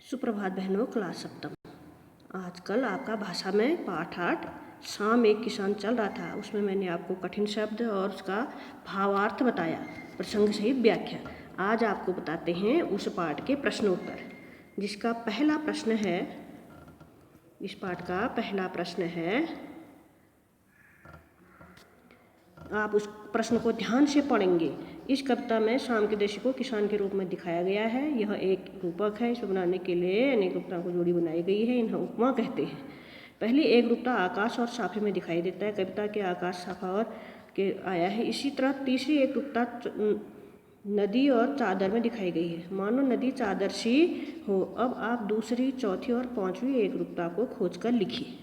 सुप्रभात बहनों, क्लास सप्तम। आजकल आपका भाषा में पाठ 8 शाम एक किसान चल रहा था। उसमें मैंने आपको कठिन शब्द और उसका भावार्थ बताया, प्रसंग सहित व्याख्या। आज आपको बताते हैं उस पाठ के प्रश्नोत्तर, जिसका पहला प्रश्न है, इस पाठ का पहला प्रश्न है, आप उस प्रश्न को ध्यान से पढ़ेंगे। इस कविता में शाम के दृश्य को किसान के रूप में दिखाया गया है। यह एक रूपक है। इसको बनाने के लिए अनेक रूपता को जोड़ी बनाई गई है। इन्हें उपमा कहते हैं। पहली एक रूपता आकाश और साफे में दिखाई देता है। कविता के आकाश, साफा और के आया है। इसी तरह तीसरी एक रूपता नदी और चादर में दिखाई गई है, मानो नदी चादर सी हो। अब आप दूसरी, चौथी और पांचवी एक रूपता को खोजकर लिखिए।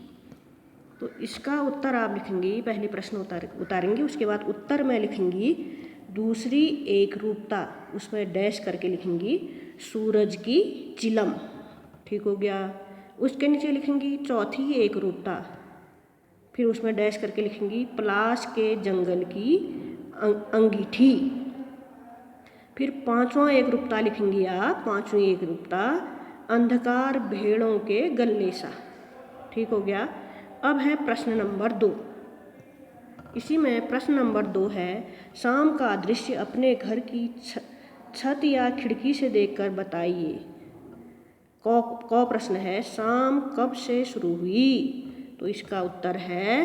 तो इसका उत्तर आप लिखेंगी, पहले प्रश्न उतारेंगे, उसके बाद उत्तर में लिखेंगी दूसरी एक रूपता, उसमें डैश करके लिखेंगी सूरज की चिलम। ठीक हो गया। उसके नीचे लिखेंगी चौथी एक रूपता, फिर उसमें डैश करके लिखेंगी पलाश के जंगल की अंगीठी। फिर पांचवा एक रूपता लिखेंगी आप, पांचवी एक रूपता अंधकार भेड़ों के गलने सा। ठीक हो गया। अब है प्रश्न नंबर 2। इसी में प्रश्न नंबर 2 है, शाम का दृश्य अपने घर की छत या खिड़की से देखकर बताइए। क प्रश्न है, शाम कब से शुरू हुई? तो इसका उत्तर है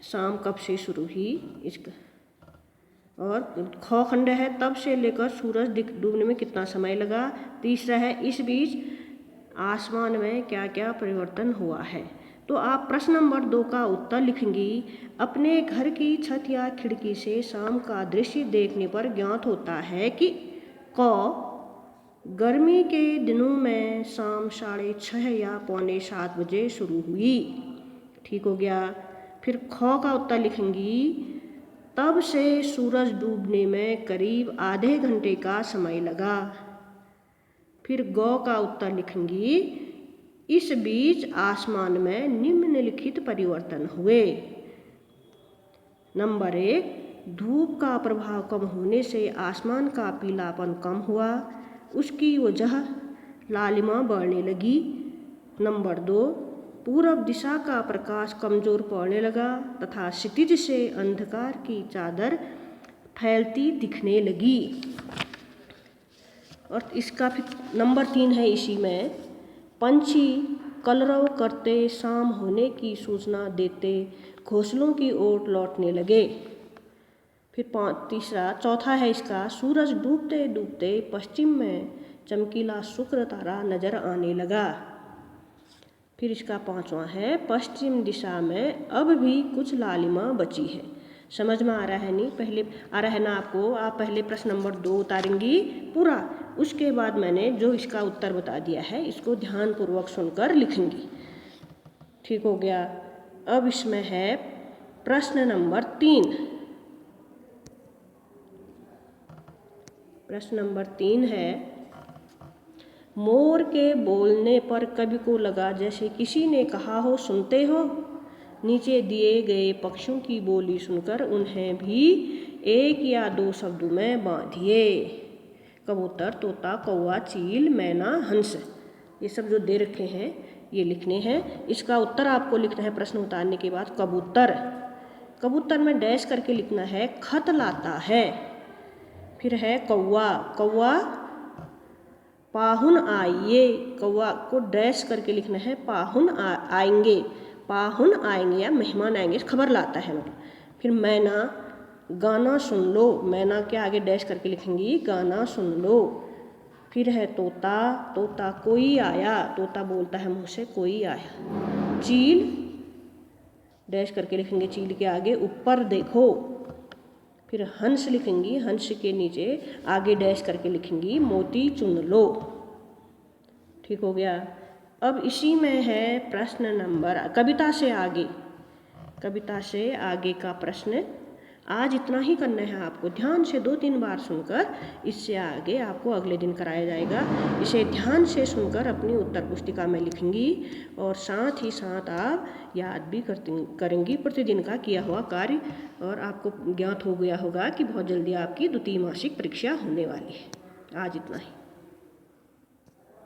शाम कब से शुरू हुई। इसका और ख खंड है, तब से लेकर सूरज डूबने में कितना समय लगा। तीसरा है, इस बीच आसमान में क्या क्या परिवर्तन हुआ है। तो आप प्रश्न नंबर 2 का उत्तर लिखेंगी, अपने घर की छत या खिड़की से शाम का दृश्य देखने पर ज्ञात होता है कि क गर्मी के दिनों में शाम 6:30 या 6:45 बजे शुरू हुई। ठीक हो गया। फिर ख का उत्तर लिखेंगी, तब से सूरज डूबने में करीब आधे घंटे का समय लगा। फिर ग का उत्तर लिखेंगी, इस बीच आसमान में निम्नलिखित परिवर्तन हुए। नंबर 1, धूप का प्रभाव कम होने से आसमान का पीलापन कम हुआ, उसकी वजह लालिमा बढ़ने लगी। नंबर 2, पूरब दिशा का प्रकाश कमजोर पड़ने लगा तथा क्षितिज से अंधकार की चादर फैलती दिखने लगी। और इसका फिर नंबर 3 है, इसी में पंछी कलरव करते शाम होने की सूचना देते घोंसलों की ओर लौटने लगे। फिर चौथा है इसका, सूरज डूबते डूबते पश्चिम में चमकीला शुक्र तारा नजर आने लगा। फिर इसका पांचवा है, पश्चिम दिशा में अब भी कुछ लालिमा बची है। समझ में आ रहा है नहीं? पहले आ रहा है ना आपको? आप पहले प्रश्न नंबर 2 उतारेंगी पूरा, उसके बाद मैंने जो इसका उत्तर बता दिया है इसको ध्यानपूर्वक सुनकर लिखेंगी। ठीक हो गया। अब इसमें है प्रश्न नंबर 3। प्रश्न नंबर 3 है, मोर के बोलने पर कवि को लगा जैसे किसी ने कहा हो, सुनते हो? नीचे दिए गए पक्षियों की बोली सुनकर उन्हें भी एक या दो शब्दों में बांधिए। कबूतर, तोता, कौवा, चील, मैना, हंस, ये सब जो दे रखे हैं ये लिखने हैं। इसका उत्तर आपको लिखना है प्रश्न उतारने के बाद कबूतर। कबूतर में डैश करके लिखना है खत लाता है। फिर है कौवा, कौवा पाहुन आइए, कौवा को डैश करके लिखना है पाहुन आएंगे, पाहुन आएंगे या मेहमान आएंगे, खबर लाता है मतलब। फिर मैना, गाना सुन लो, मैना के आगे डैश करके लिखेंगी गाना सुन लो। फिर है तोता, तोता कोई आया, तोता बोलता है मुँह से कोई आया। चील, डैश करके लिखेंगे चील के आगे ऊपर देखो। फिर हंस लिखेंगी, हंस के नीचे आगे डैश करके लिखेंगी मोती चुन लो। ठीक हो गया। अब इसी में है प्रश्न नंबर, कविता से आगे का प्रश्न। आज इतना ही करना है आपको, ध्यान से 2-3 बार सुनकर। इससे आगे आपको अगले दिन कराया जाएगा। इसे ध्यान से सुनकर अपनी उत्तर पुस्तिका में लिखेंगी और साथ ही साथ आप याद भी करेंगी प्रतिदिन का किया हुआ कार्य। और आपको ज्ञात हो गया होगा कि बहुत जल्दी आपकी द्वितीय मासिक परीक्षा होने वाली है। आज इतना ही।